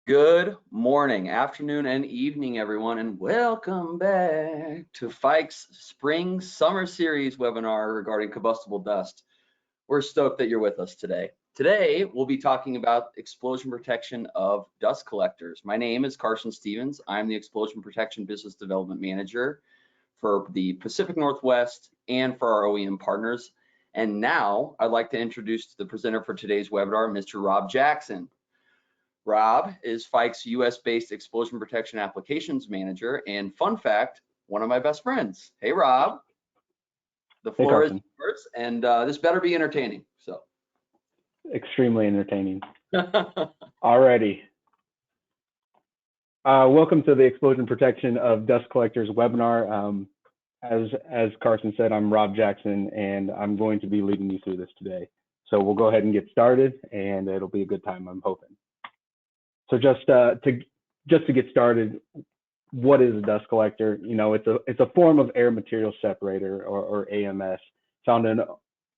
Good morning, afternoon, and evening, everyone, and welcome back to Fike's Spring Summer Series webinar regarding combustible dust. We're stoked that you're with us today. Today, we'll be talking about explosion protection of dust collectors. My name is Carson Stevens. I'm the Explosion Protection Business Development Manager for the Pacific Northwest and for our OEM partners. And now, I'd like to introduce the presenter for today's webinar, Mr. Rob Jackson. Rob is Fike's US-based explosion protection applications manager, and fun fact, one of my best friends. Hey, Rob, the floor is yours, and this better be entertaining. So, extremely entertaining. Alrighty. Welcome to the Explosion Protection of Dust Collectors webinar. As Carson said, I'm Rob Jackson, and I'm going to be leading you through this today. So we'll go ahead and get started, and it'll be a good time, I'm hoping. So just to get started, what is a dust collector? You know, it's a form of air material separator, or AMS, found in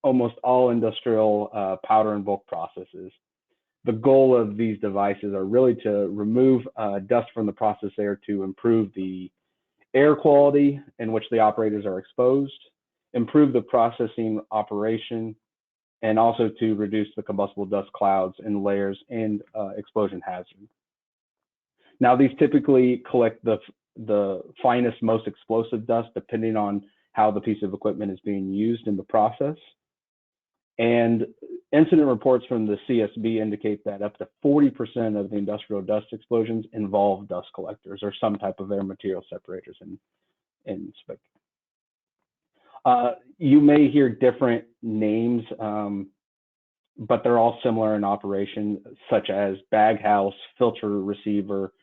almost all industrial powder and bulk processes. The goal of these devices are really to remove dust from the process air to improve the air quality in which the operators are exposed, improve the processing operation, and also to reduce the combustible dust clouds and layers and explosion hazard. Now, these typically collect the finest, most explosive dust depending on how the piece of equipment is being used in the process. And incident reports from the CSB indicate that up to 40% of the industrial dust explosions involve dust collectors or some type of air material separators in spec. You may hear different names, but they're all similar in operation, such as bag house, filter receiver,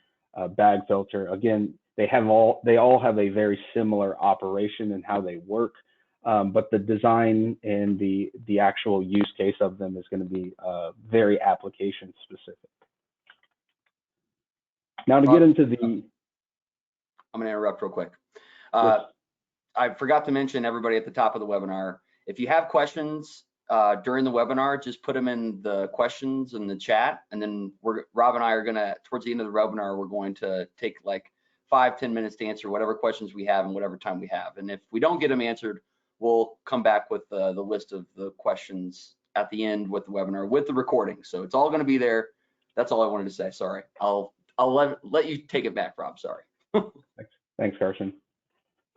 bag filter. Again, they all have a very similar operation and how they work, but the design and the actual use case of them is going to be very application specific. Now to get into the, I'm going to interrupt real quick. Yes. I forgot to mention everybody at the top of the webinar. If you have questions during the webinar, just put them in the questions in the chat, and then Rob and I are gonna, towards the end of the webinar, we're going to take like 5-10 minutes to answer whatever questions we have and whatever time we have. And if we don't get them answered, we'll come back with the list of the questions at the end with the webinar with the recording. So it's all going to be there. That's all I wanted to say. Sorry. I'll let you take it back, Rob. Sorry. Thanks, Carson.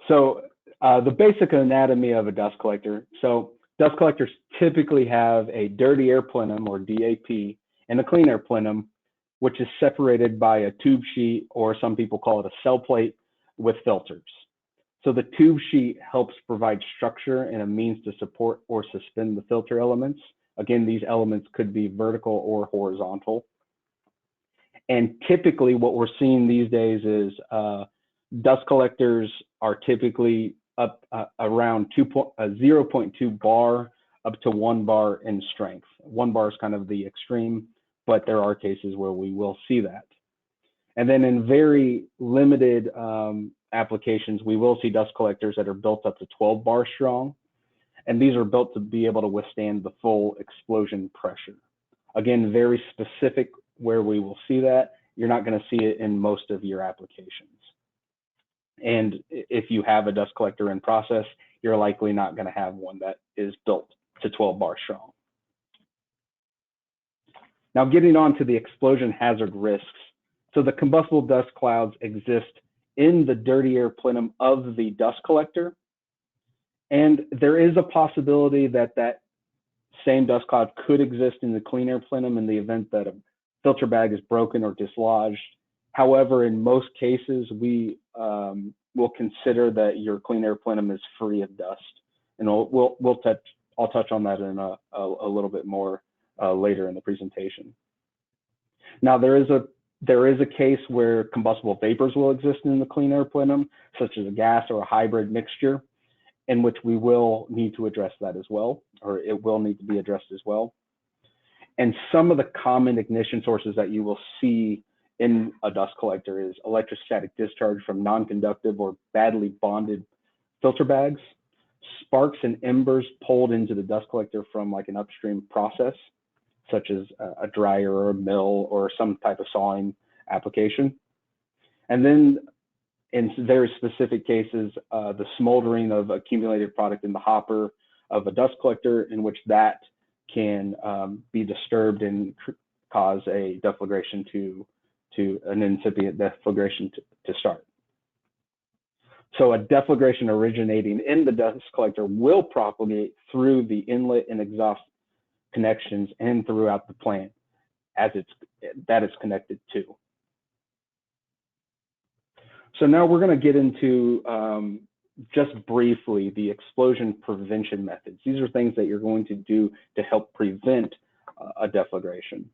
So the basic anatomy of a dust collector. So dust collectors typically have a dirty air plenum, or DAP, and a clean air plenum, which is separated by a tube sheet, or some people call it a cell plate, with filters. So the tube sheet helps provide structure and a means to support or suspend the filter elements. Again, these elements could be vertical or horizontal. And typically what we're seeing these days is dust collectors are typically up around 0.2 bar up to 1 bar in strength. 1 bar is kind of the extreme, but there are cases where we will see that. And then in very limited applications, we will see dust collectors that are built up to 12 bar strong. And these are built to be able to withstand the full explosion pressure. Again, very specific where we will see that. You're not going to see it in most of your applications. And if you have a dust collector in process, you're likely not going to have one that is built to 12 bar strong. Now, getting on to the explosion hazard risks. So the combustible dust clouds exist in the dirty air plenum of the dust collector. And there is a possibility that that same dust cloud could exist in the clean air plenum in the event that a filter bag is broken or dislodged. However, in most cases, we will consider that your clean air plenum is free of dust, and I'll touch on that in a little bit more later in the presentation. Now, there is a case where combustible vapors will exist in the clean air plenum, such as a gas or a hybrid mixture, in which we will need to address that as well, or it will need to be addressed as well. And some of the common ignition sources that you will see in a dust collector is electrostatic discharge from non-conductive or badly bonded filter bags, sparks and embers pulled into the dust collector from like an upstream process, such as a dryer or a mill or some type of sawing application. And then in very specific cases, the smoldering of accumulated product in the hopper of a dust collector, in which that can be disturbed and cause a deflagration to an incipient deflagration to start. So a deflagration originating in the dust collector will propagate through the inlet and exhaust connections and throughout the plant as it's connected to. So now we're going to get into just briefly the explosion prevention methods. These are things that you're going to do to help prevent a deflagration.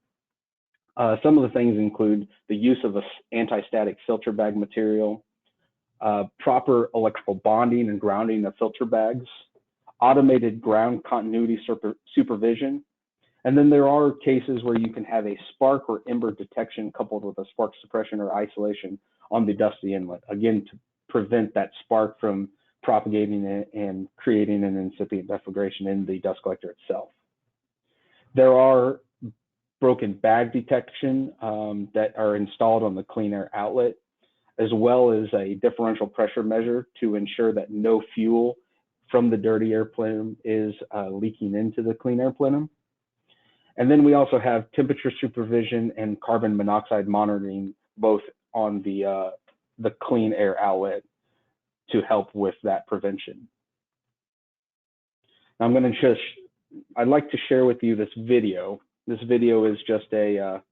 Some of the things include the use of an anti-static filter bag material, proper electrical bonding and grounding of filter bags, automated ground continuity supervision, and then there are cases where you can have a spark or ember detection coupled with a spark suppression or isolation on the dusty inlet, again, to prevent that spark from propagating and creating an incipient deflagration in the dust collector itself. There are broken bag detection that are installed on the clean air outlet, as well as a differential pressure measure to ensure that no fuel from the dirty air plenum is leaking into the clean air plenum. And then we also have temperature supervision and carbon monoxide monitoring, both on the clean air outlet to help with that prevention. Now I'd like to share with you this video. This video is just a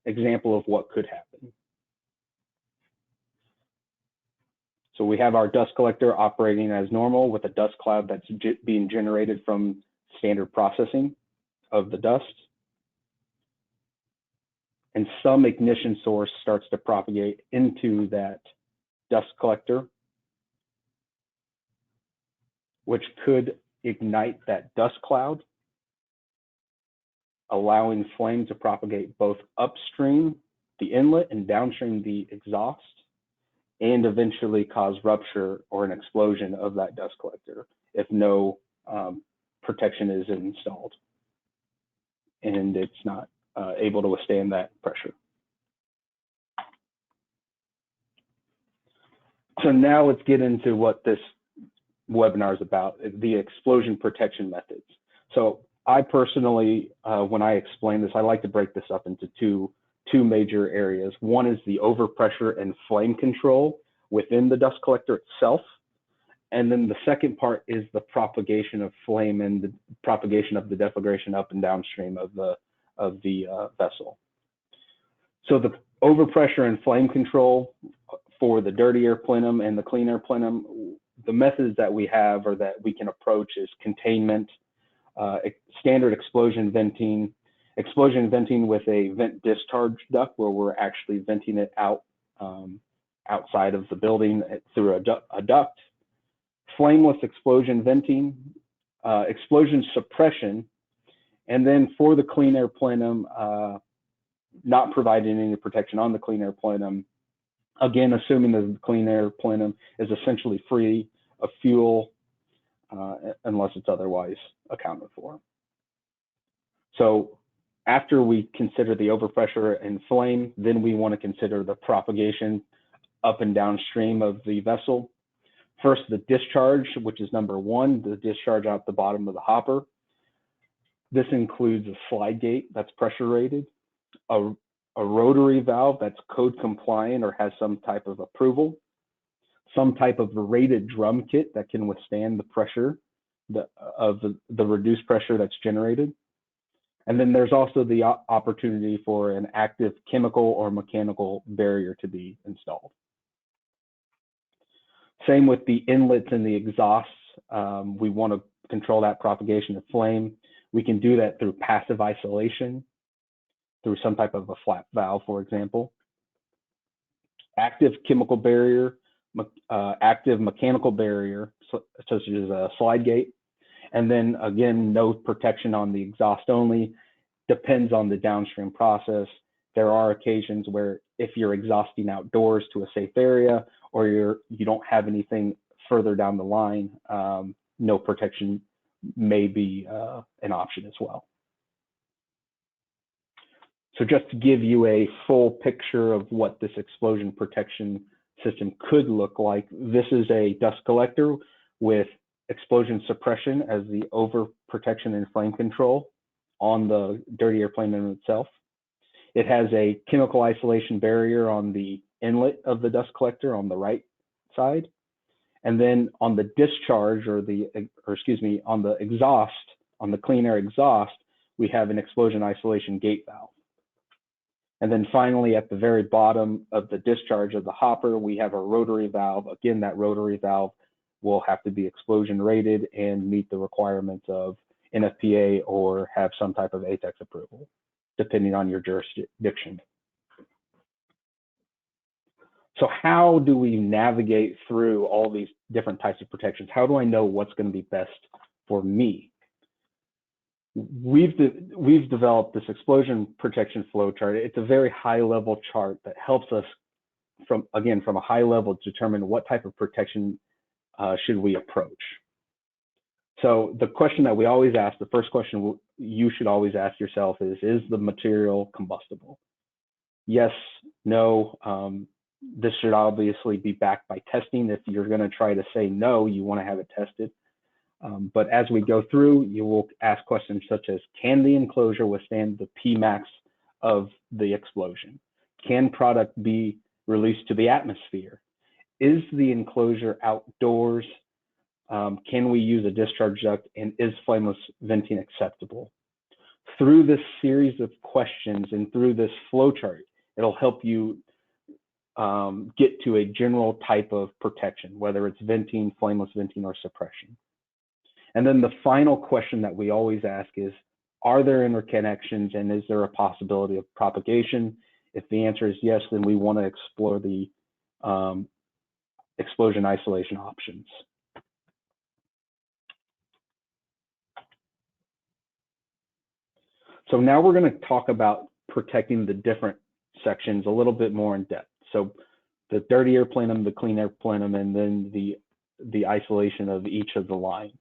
example of what could happen. So we have our dust collector operating as normal with a dust cloud that's being generated from standard processing of the dust. And some ignition source starts to propagate into that dust collector, which could ignite that dust cloud, allowing flame to propagate both upstream the inlet and downstream the exhaust, and eventually cause rupture or an explosion of that dust collector if no protection is installed and it's not able to withstand that pressure. So now let's get into what this webinar is about, the explosion protection methods. So I personally, when I explain this, I like to break this up into two major areas. One is the overpressure and flame control within the dust collector itself. And then the second part is the propagation of flame and the propagation of the deflagration up and downstream of the vessel. So the overpressure and flame control for the dirty air plenum and the clean air plenum, the methods that we have or that we can approach is containment, standard explosion venting with a vent discharge duct where we're actually venting it out outside of the building through a duct, flameless explosion venting, explosion suppression, and then for the clean air plenum, not providing any protection on the clean air plenum, again, assuming that the clean air plenum is essentially free of fuel unless it's otherwise accounted for. So after we consider the overpressure and flame, then we want to consider the propagation up and downstream of the vessel. First, the discharge, which is number one, the discharge out the bottom of the hopper. This includes a slide gate that's pressure rated, a rotary valve that's code compliant or has some type of approval, some type of rated drum kit that can withstand the pressure of the reduced pressure that's generated. And then there's also the opportunity for an active chemical or mechanical barrier to be installed. Same with the inlets and the exhausts. We want to control that propagation of flame. We can do that through passive isolation, through some type of a flap valve, for example. Active chemical barrier, active mechanical barrier, such as a slide gate. And then again, no protection on the exhaust only, depends on the downstream process. There are occasions where if you're exhausting outdoors to a safe area or you don't have anything further down the line, no protection may be an option as well. So just to give you a full picture of what this explosion protection system could look like, this is a dust collector with explosion suppression as the overprotection and flame control on the dirty air plenum itself. It has a chemical isolation barrier on the inlet of the dust collector on the right side. And then on the discharge on the exhaust, on the clean air exhaust, we have an explosion isolation gate valve. And then finally, at the very bottom of the discharge of the hopper, we have a rotary valve. Again, that rotary valve will have to be explosion rated and meet the requirements of NFPA or have some type of ATEX approval, depending on your jurisdiction. So how do we navigate through all these different types of protections? How do I know what's going to be best for me? We've developed this explosion protection flow chart. It's a very high level chart that helps us from a high level determine what type of protection should we approach. So the question that we always ask, the first question you should always ask yourself is the material combustible? Yes, no. This should obviously be backed by testing. If you're going to try to say no, you want to have it tested. But as we go through, you will ask questions such as, can the enclosure withstand the Pmax of the explosion? Can product be released to the atmosphere? Is the enclosure outdoors? Can we use a discharge duct? And is flameless venting acceptable? Through this series of questions and through this flow chart, it'll help you get to a general type of protection, whether it's venting, flameless venting, or suppression. And then the final question that we always ask is, are there interconnections and is there a possibility of propagation? If the answer is yes, then we want to explore the explosion isolation options. So now we're going to talk about protecting the different sections a little bit more in depth. So the dirty air plenum, the clean air plenum, and then the isolation of each of the lines.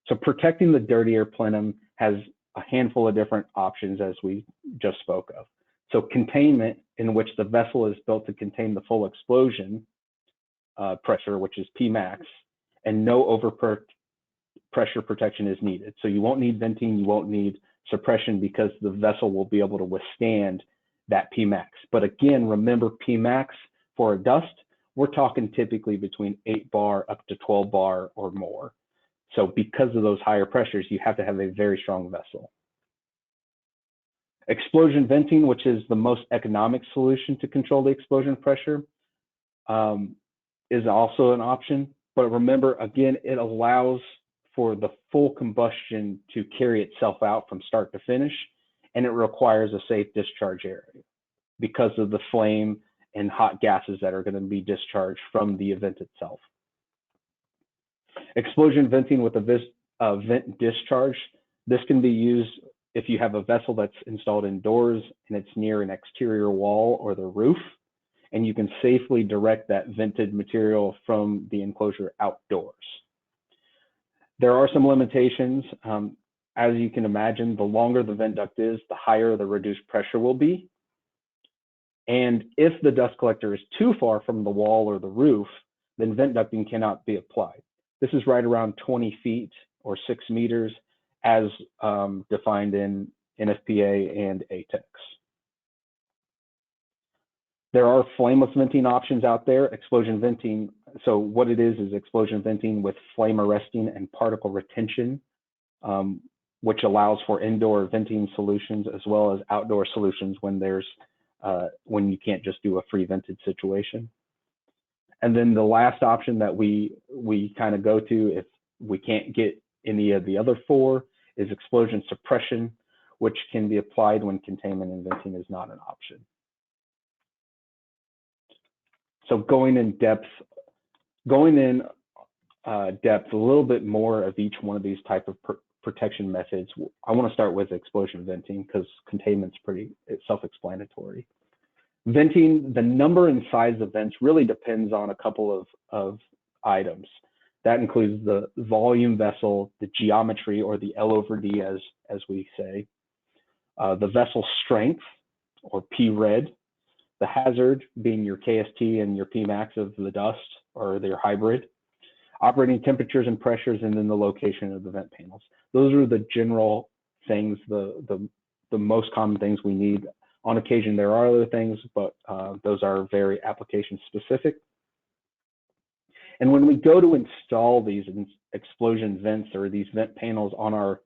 So protecting the dirty air plenum has a handful of different options, as we just spoke of. So containment, in which the vessel is built to contain the full explosion pressure, which is Pmax, and no pressure protection is needed. So you won't need venting, you won't need suppression, because the vessel will be able to withstand that Pmax. But again, remember Pmax for a dust, we're talking typically between 8 bar up to 12 bar or more. So because of those higher pressures, you have to have a very strong vessel. Explosion venting, which is the most economic solution to control the explosion pressure, is also an option. But remember, again, it allows for the full combustion to carry itself out from start to finish, and it requires a safe discharge area because of the flame and hot gases that are going to be discharged from the event itself. Explosion venting with a vent discharge. This can be used if you have a vessel that's installed indoors and it's near an exterior wall or the roof, and you can safely direct that vented material from the enclosure outdoors. There are some limitations. As you can imagine, the longer the vent duct is, the higher the reduced pressure will be. And if the dust collector is too far from the wall or the roof, then vent ducting cannot be applied. This is right around 20 feet or 6 meters as defined in NFPA and ATEX. There are flameless venting options out there. Explosion venting, so what it is explosion venting with flame arresting and particle retention, which allows for indoor venting solutions as well as outdoor solutions when when you can't just do a free vented situation. And then the last option that we kind of go to if we can't get any of the other four is explosion suppression, which can be applied when containment and venting is not an option. So going in depth a little bit more of each one of these type of protection methods. I want to start with explosion venting because containment's pretty self-explanatory. Venting, the number and size of vents really depends on a couple of items. That includes the volume vessel, the geometry, or the L over D as we say, the vessel strength, or P-red, the hazard being your KST and your Pmax of the dust or their hybrid, operating temperatures and pressures, and then the location of the vent panels. Those are the general things, the most common things we need. On occasion, there are other things, but those are very application specific. And when we go to install these explosion vents or these vent panels on our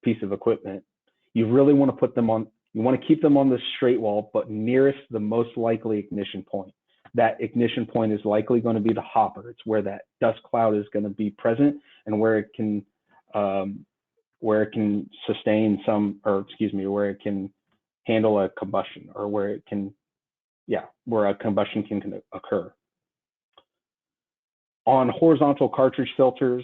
piece of equipment, you really want to put them on, you want to keep them on the straight wall, but nearest the most likely ignition point. That ignition point is likely going to be the hopper. It's where that dust cloud is going to be present and where it can sustain some, or excuse me, where it can handle a combustion, or where it can, where a combustion can occur. On horizontal cartridge filters,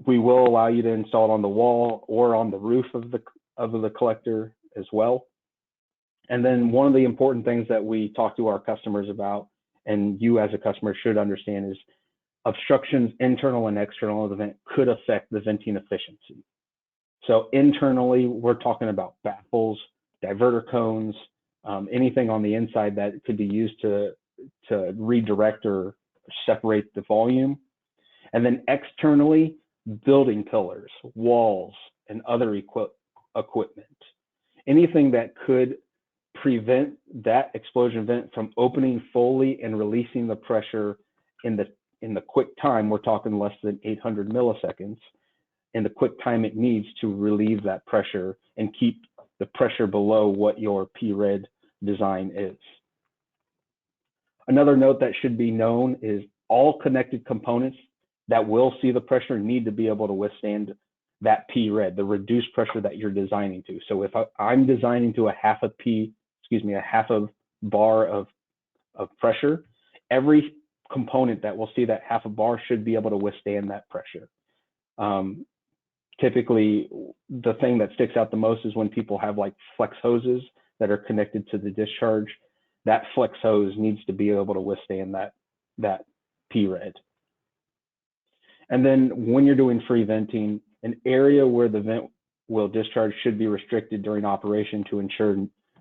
we will allow you to install it on the wall or on the roof of the collector as well. And then one of the important things that we talk to our customers about, and you as a customer should understand, is obstructions internal and external of the vent could affect the venting efficiency. So internally, we're talking about baffles, diverter cones, anything on the inside that could be used to redirect or separate the volume. And then externally, building pillars, walls, and other equipment. Anything that could prevent that explosion vent from opening fully and releasing the pressure in the quick time, we're talking less than 800 milliseconds, in the quick time it needs to relieve that pressure and keep the pressure below what your P-red design is. Another note that should be known is all connected components that will see the pressure need to be able to withstand that P-red, the reduced pressure that you're designing to. So if I'm designing to a half a bar of pressure, every component that will see that half a bar should be able to withstand that pressure. Typically, the thing that sticks out the most is when people have like flex hoses that are connected to the discharge. That flex hose needs to be able to withstand that P-red. And then when you're doing free venting, an area where the vent will discharge should be restricted during operation to ensure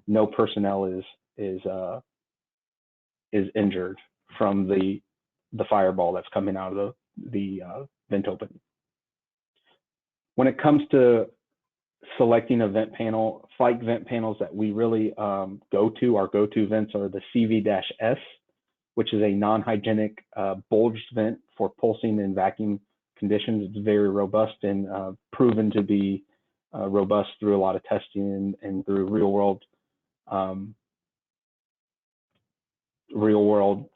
no personnel is injured from the fireball that's coming out of the vent opening. When it comes to selecting a vent panel, Fike vent panels that we really our go-to vents are the CV-S, which is a non-hygienic bulged vent for pulsing and vacuum conditions. It's very robust and proven to be robust through a lot of testing and through real world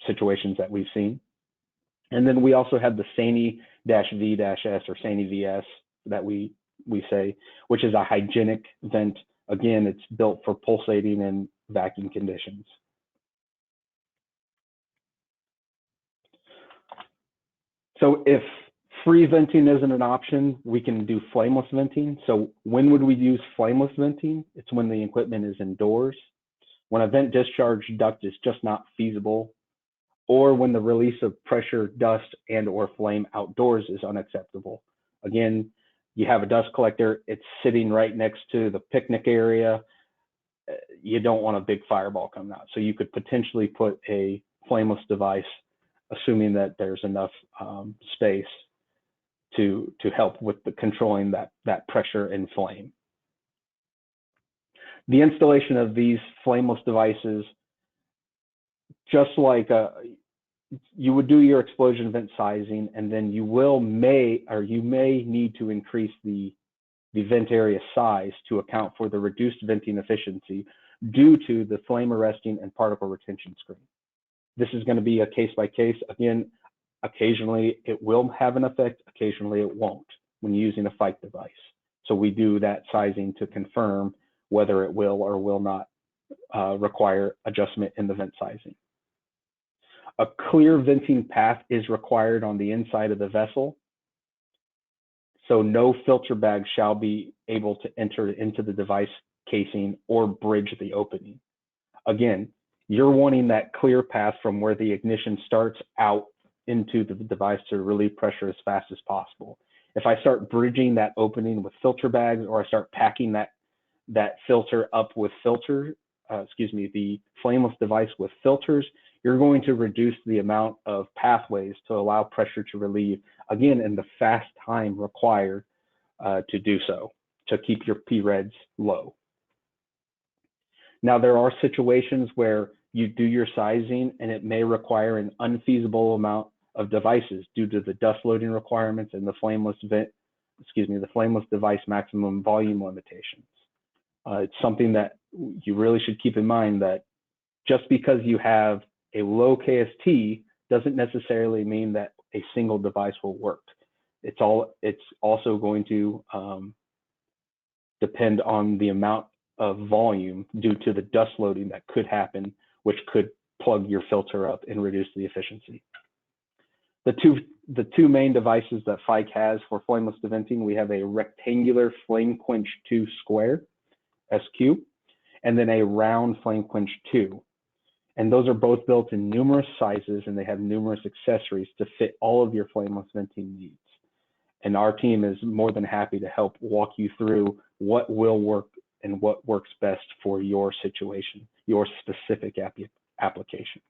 situations that we've seen. And then we also have the SANI-V-S or SANI-VS that we say, which is a hygienic vent. Again, it's built for pulsating and vacuum conditions. So if free venting isn't an option, we can do flameless venting. So when would we use flameless venting? It's when the equipment is indoors, when a vent discharge duct is just not feasible, or when the release of pressure, dust, and or flame outdoors is unacceptable. Again, you have a dust collector, it's sitting right next to the picnic area. You don't want a big fireball coming out. So you could potentially put a flameless device, assuming that there's enough space to help with the controlling that pressure and flame. The installation of these flameless devices, just like you would do your explosion vent sizing, and then you may need to increase the vent area size to account for the reduced venting efficiency due to the flame arresting and particle retention screen. This is going to be a case by case. Again, occasionally it will have an effect, occasionally it won't when using a Fike device. So we do that sizing to confirm whether it will or will not require adjustment in the vent sizing. A clear venting path is required on the inside of the vessel. So no filter bag shall be able to enter into the device casing or bridge the opening. Again, you're wanting that clear path from where the ignition starts out into the device to relieve pressure as fast as possible. If I start bridging that opening with filter bags, or I start packing that filter up with filter, the flameless device with filters, you're going to reduce the amount of pathways to allow pressure to relieve, again, in the fast time required to do so, to keep your P-reads low. Now, there are situations where you do your sizing and it may require an unfeasible amount of devices due to the dust loading requirements and the flameless device maximum volume limitations. It's something that you really should keep in mind, that just because you have a low KST doesn't necessarily mean that a single device will work. It's also going to depend on the amount of volume due to the dust loading that could happen, which could plug your filter up and reduce the efficiency. The two main devices that Fike has for flameless venting, we have a rectangular flame quench 2 square, SQ, and then a round flame quench 2. And those are both built in numerous sizes, and they have numerous accessories to fit all of your flameless venting needs. And our team is more than happy to help walk you through what will work and what works best for your situation, your specific application.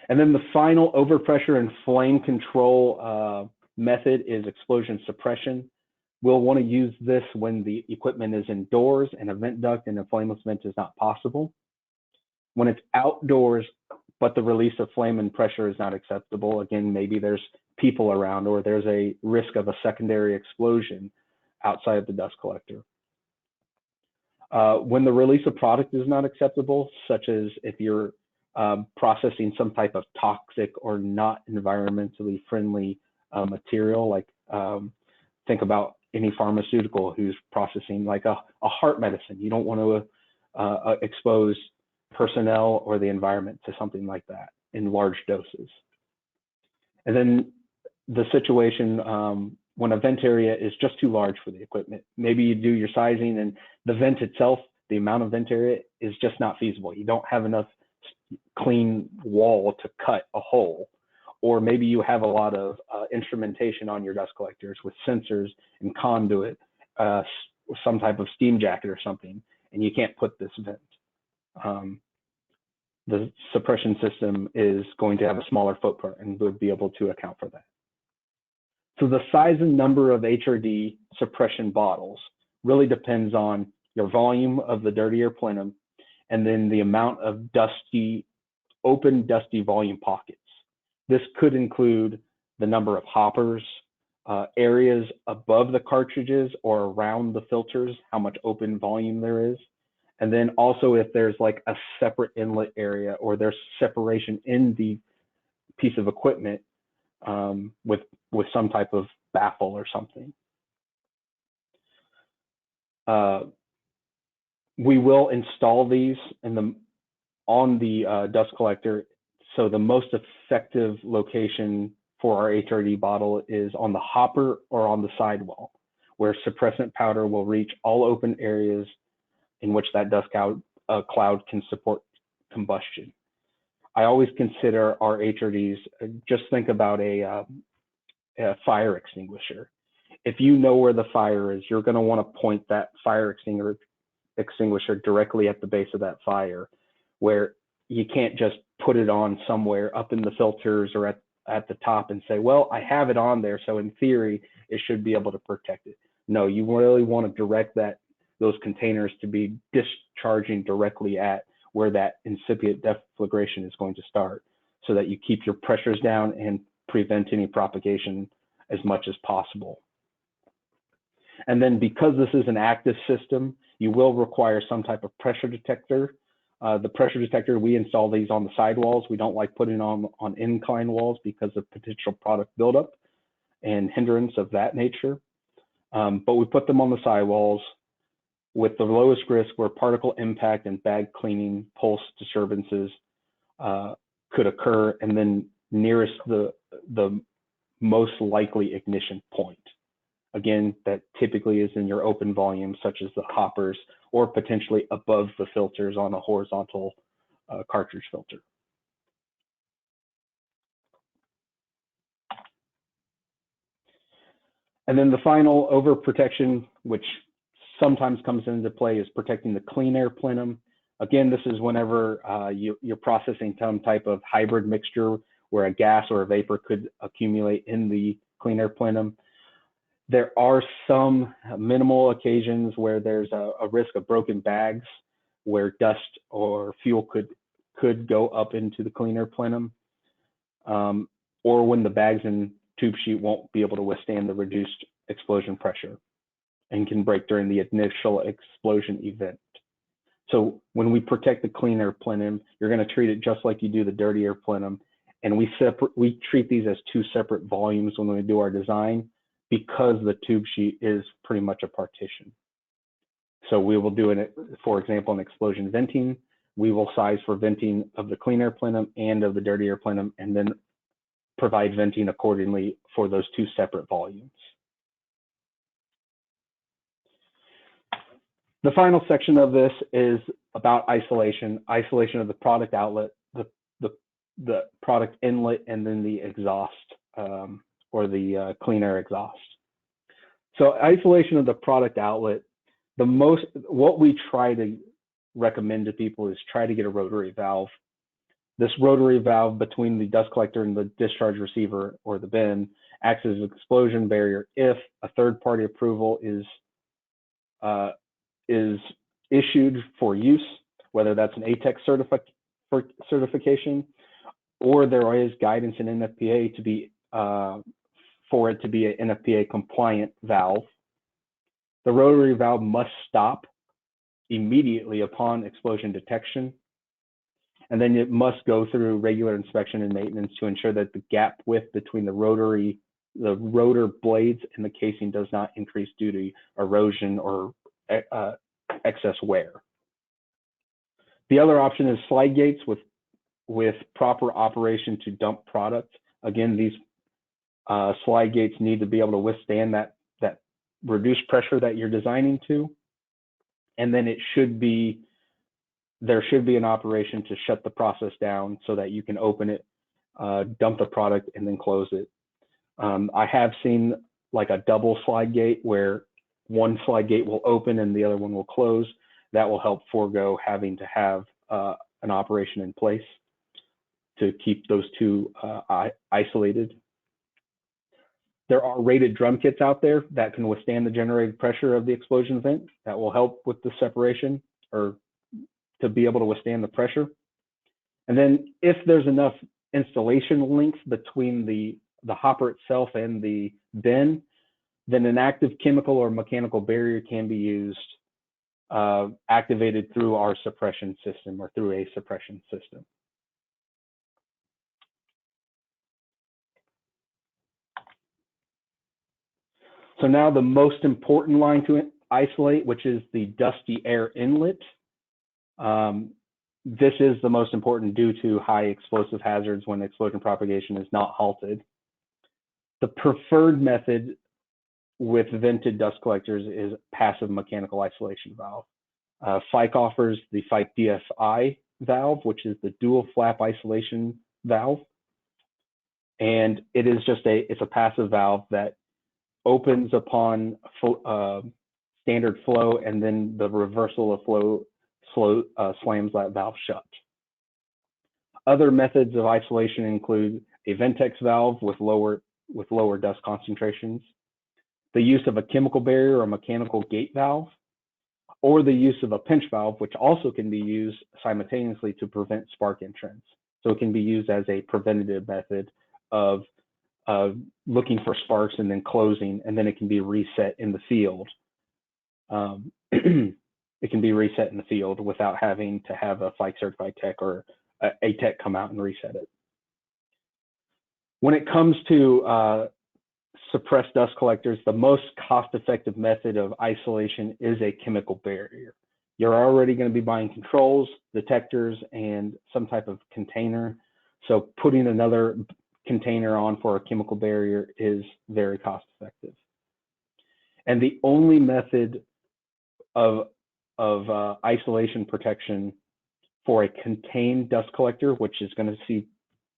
And then the final overpressure and flame control method is explosion suppression. We'll want to use this when the equipment is indoors and a vent duct and a flameless vent is not possible. When it's outdoors, but the release of flame and pressure is not acceptable, again, maybe there's people around or there's a risk of a secondary explosion outside of the dust collector. When the release of product is not acceptable, such as if you're processing some type of toxic or not environmentally friendly material, like think about any pharmaceutical who's processing like a heart medicine. You don't want to expose personnel or the environment to something like that in large doses. And then the situation when a vent area is just too large for the equipment. Maybe you do your sizing and the vent itself, the amount of vent area is just not feasible. You don't have enough clean wall to cut a hole. Or maybe you have a lot of instrumentation on your dust collectors with sensors and conduit, some type of steam jacket or something, and you can't put this vent. The suppression system is going to have a smaller footprint and would be able to account for that. So the size and number of HRD suppression bottles really depends on your volume of the dirty air plenum and then the amount of open dusty volume pockets. This could include the number of hoppers, areas above the cartridges or around the filters, how much open volume there is. And then also if there's like a separate inlet area or there's separation in the piece of equipment with some type of baffle or something. We will install these on the dust collector. So the most effective location for our HRD bottle is on the hopper or on the sidewall, where suppressant powder will reach all open areas in which that dust cloud can support combustion. I always consider our HRDs, just think about a fire extinguisher. If you know where the fire is, you're going to want to point that fire extinguisher directly at the base of that fire, where you can't just put it on somewhere up in the filters or at the top and say, well, I have it on there, so in theory, it should be able to protect it. No, you really want to direct those containers to be discharging directly at where that incipient deflagration is going to start, so that you keep your pressures down and prevent any propagation as much as possible. And then because this is an active system, you will require some type of pressure detector. The pressure detector, we install these on the sidewalls. We don't like putting on incline walls because of potential product buildup and hindrance of that nature. But we put them on the sidewalls with the lowest risk where particle impact and bag cleaning pulse disturbances could occur, and then nearest the most likely ignition point. Again, that typically is in your open volume, such as the hoppers, or potentially above the filters on a horizontal cartridge filter. And then the final overprotection, which sometimes comes into play, is protecting the clean air plenum. Again, this is whenever you're processing some type of hybrid mixture where a gas or a vapor could accumulate in the clean air plenum. There are some minimal occasions where there's a risk of broken bags where dust or fuel could go up into the clean air plenum, or when the bags and tube sheet won't be able to withstand the reduced explosion pressure and can break during the initial explosion event. So when we protect the clean air plenum, you're going to treat it just like you do the dirty air plenum. And we treat these as two separate volumes when we do our design, because the tube sheet is pretty much a partition. So we will do it, for example, in explosion venting. We will size for venting of the clean air plenum and of the dirty air plenum, and then provide venting accordingly for those two separate volumes. The final section of this is about isolation of the product outlet, the product inlet, and then the exhaust, or the clean air exhaust. So isolation of the product outlet, what we try to recommend to people is try to get a rotary valve. This rotary valve between the dust collector and the discharge receiver or the bin acts as an explosion barrier if a third-party approval is issued for use, whether that's an ATEX certification, or there is guidance in NFPA to be for it to be an NFPA compliant valve. The rotary valve must stop immediately upon explosion detection, and then it must go through regular inspection and maintenance to ensure that the gap width between the rotor blades and the casing does not increase due to erosion or excess wear. The other option is slide gates with proper operation to dump product. Again, these slide gates need to be able to withstand that reduced pressure that you're designing to, and then there should be an operation to shut the process down so that you can open it, dump the product, and then close it. I have seen like a double slide gate where one slide gate will open and the other one will close. That will help forego having to have an operation in place to keep those two isolated. There are rated drum kits out there that can withstand the generated pressure of the explosion vent. That will help with the separation, or to be able to withstand the pressure. And then if there's enough installation length between the hopper itself and the bin, then an active chemical or mechanical barrier can be used, activated through our suppression system or through a suppression system. So now the most important line to isolate, which is the dusty air inlet. This is the most important due to high explosive hazards when explosion propagation is not halted. The preferred method with vented dust collectors is passive mechanical isolation valve. Fike offers the Fike DFI valve, which is the dual flap isolation valve. And it is it's a passive valve that opens upon standard flow, and then the reversal of flow slams that valve shut. Other methods of isolation include a Ventex valve with lower dust concentrations, the use of a chemical barrier or mechanical gate valve, or the use of a pinch valve, which also can be used simultaneously to prevent spark entrance. So it can be used as a preventative method of looking for sparks and then closing, and then it can be reset in the field. It can be reset in the field without having to have a Fike certified tech or a tech come out and reset it. When it comes to suppressed dust collectors, the most cost-effective method of isolation is a chemical barrier. You're already going to be buying controls, detectors, and some type of container. So putting another container on for a chemical barrier is very cost-effective. And the only method of isolation protection for a contained dust collector, which is going to see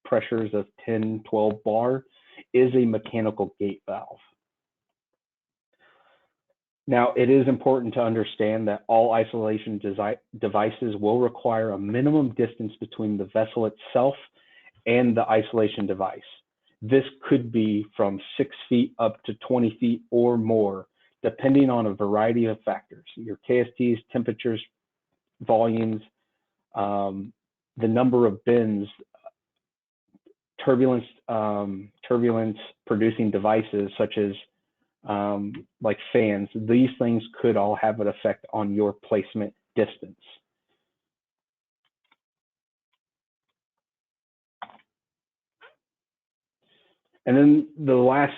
pressures of 10, 12 bar, is a mechanical gate valve. Now, it is important to understand that all isolation devices will require a minimum distance between the vessel itself and the isolation device. This could be from 6 feet up to 20 feet or more, depending on a variety of factors: your KSTs, temperatures, volumes, the number of bins, turbulence producing devices such as like fans. These things could all have an effect on your placement distance. And then the last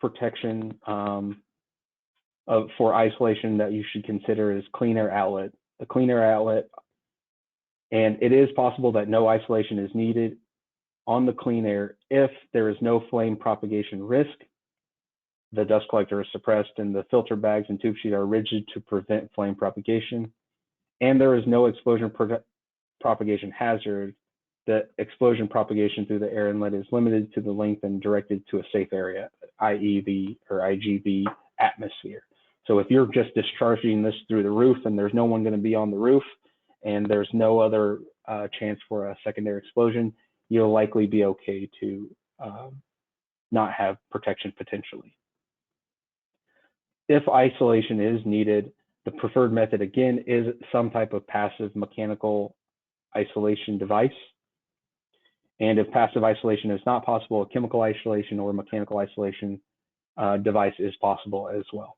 protection for isolation that you should consider is clean air outlet. The clean air outlet, and it is possible that no isolation is needed on the clean air if there is no flame propagation risk, the dust collector is suppressed, and the filter bags and tube sheet are rigid to prevent flame propagation, and there is no explosion propagation hazard. The explosion propagation through the air inlet is limited to the length and directed to a safe area, i.e. the IGV atmosphere. So if you're just discharging this through the roof and there's no one going to be on the roof and there's no other chance for a secondary explosion, you'll likely be okay to not have protection potentially. If isolation is needed, the preferred method again is some type of passive mechanical isolation device. And if passive isolation is not possible, a chemical isolation or mechanical isolation device is possible as well.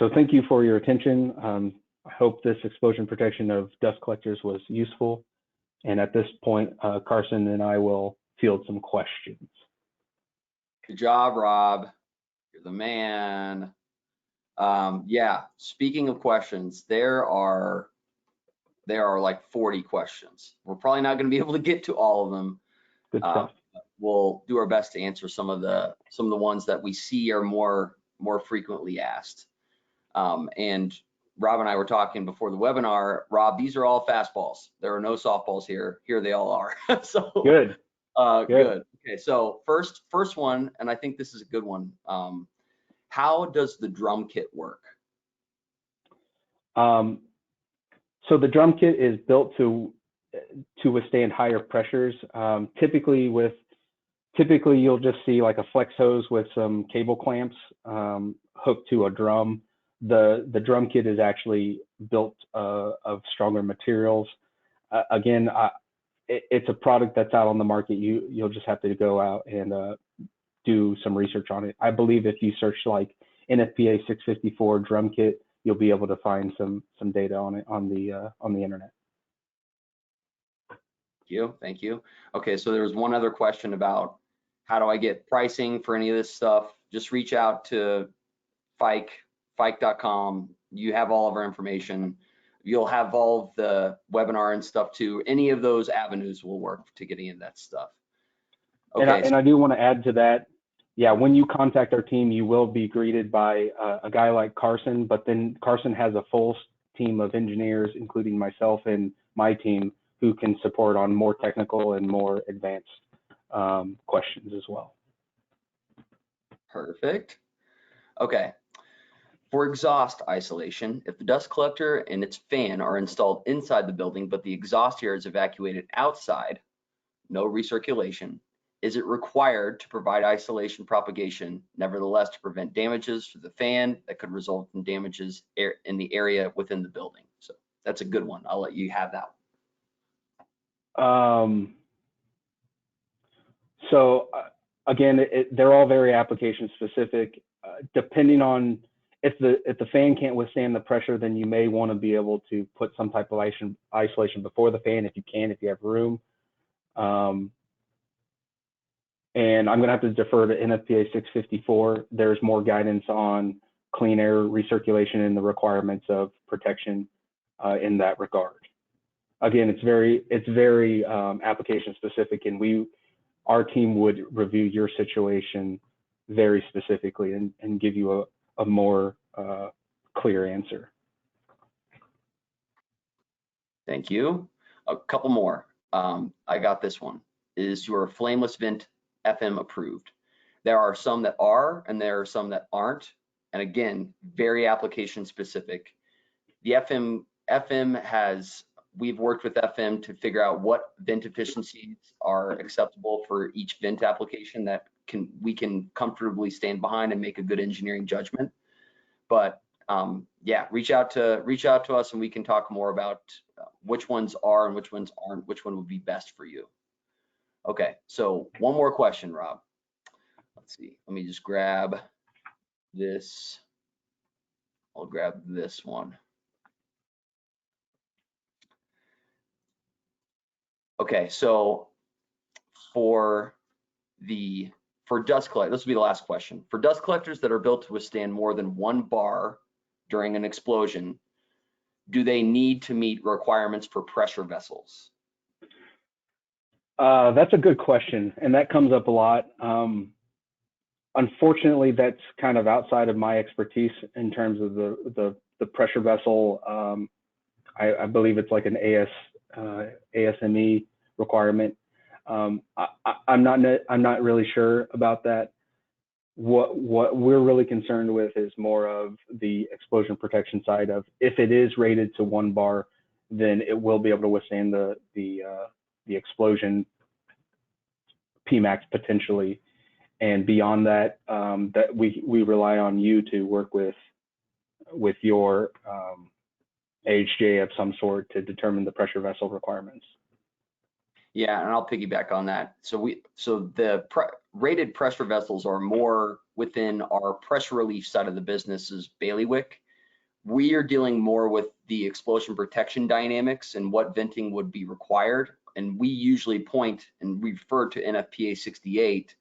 So thank you for your attention. I hope this explosion protection of dust collectors was useful. And at this point, Carson and I will field some questions. Good job, Rob. You're the man. Yeah, speaking of questions, there are like 40 questions. We're probably not going to be able to get to all of them. Good stuff. We'll do our best to answer some of the ones that we see are more frequently asked. And Rob and I were talking before the webinar. Rob, these are all fastballs. There are no softballs here. Here they all are. So good. Good. Okay, so first one, and I think this is a good one. How does the drum kit work? So the drum kit is built to withstand higher pressures. Typically you'll just see like a flex hose with some cable clamps hooked to a drum. The drum kit is actually built of stronger materials. Again, it's a product that's out on the market. You'll just have to go out and do some research on it. I believe if you search like NFPA 654 drum kit, you'll be able to find some data on it on the internet. Thank you. Okay, so there's one other question about how do I get pricing for any of this stuff? Just reach out to Fike.com. You have all of our information. You'll have all of the webinar and stuff too. Any of those avenues will work to getting into that stuff. Okay. And I do want to add to that. Yeah, when you contact our team, you will be greeted by a guy like Carson, but then Carson has a full team of engineers, including myself and my team, who can support on more technical and more advanced questions as well. Perfect. Okay. For exhaust isolation, if the dust collector and its fan are installed inside the building, but the exhaust air is evacuated outside, no recirculation, is it required to provide isolation propagation, nevertheless, to prevent damages to the fan that could result in damages in the area within the building? So that's a good one. I'll let you have that one. So again, they're all very application specific. Depending on if the fan can't withstand the pressure, then you may want to be able to put some type of isolation before the fan if you have room. And I'm going to have to defer to NFPA 654. There's more guidance on clean air recirculation and the requirements of protection in that regard. Again, it's very application specific, and our team would review your situation very specifically and give you a more clear answer. Thank you. A couple more. I got this one. Is your flameless vent FM approved? There are some that are, and there are some that aren't. And again, very application specific. The FM has, we've worked with FM to figure out what vent efficiencies are acceptable for each vent application that we can comfortably stand behind and make a good engineering judgment. But yeah, reach out to us and we can talk more about which ones are and which ones aren't, which one would be best for you. Okay, so one more question, Rob. Let's see, let me just grab this. I'll grab this one. Okay, so for dust collectors, this will be the last question. For dust collectors that are built to withstand more than 1 bar during an explosion, do they need to meet requirements for pressure vessels? That's a good question, and that comes up a lot. Unfortunately, that's kind of outside of my expertise in terms of the pressure vessel. I believe it's like an ASME requirement. I'm not really sure about that. What we're really concerned with is more of the explosion protection side of, if it is rated to 1 bar, then it will be able to withstand the explosion Pmax potentially. And beyond that, that we rely on you to work with your AHJ of some sort to determine the pressure vessel requirements. Yeah, and I'll piggyback on that. So the rated pressure vessels are more within our pressure relief side of the business is bailiwick. We are dealing more with the explosion protection dynamics and what venting would be required. And we usually point and refer to NFPA 68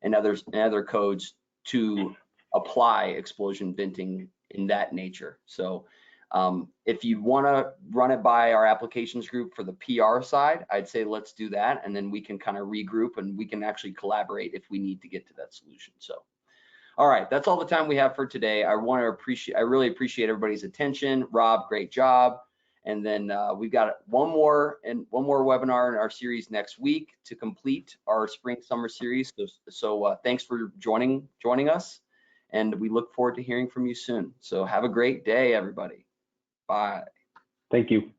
and other codes to apply explosion venting in that nature. So if you want to run it by our applications group for the PR side, I'd say let's do that, and then we can kind of regroup and we can actually collaborate if we need to get to that solution. So, all right, that's all the time we have for today. I really appreciate everybody's attention. Rob, great job. And then we've got one more webinar in our series next week to complete our spring summer series. So thanks for joining us, and we look forward to hearing from you soon. So have a great day, everybody. Bye. Thank you.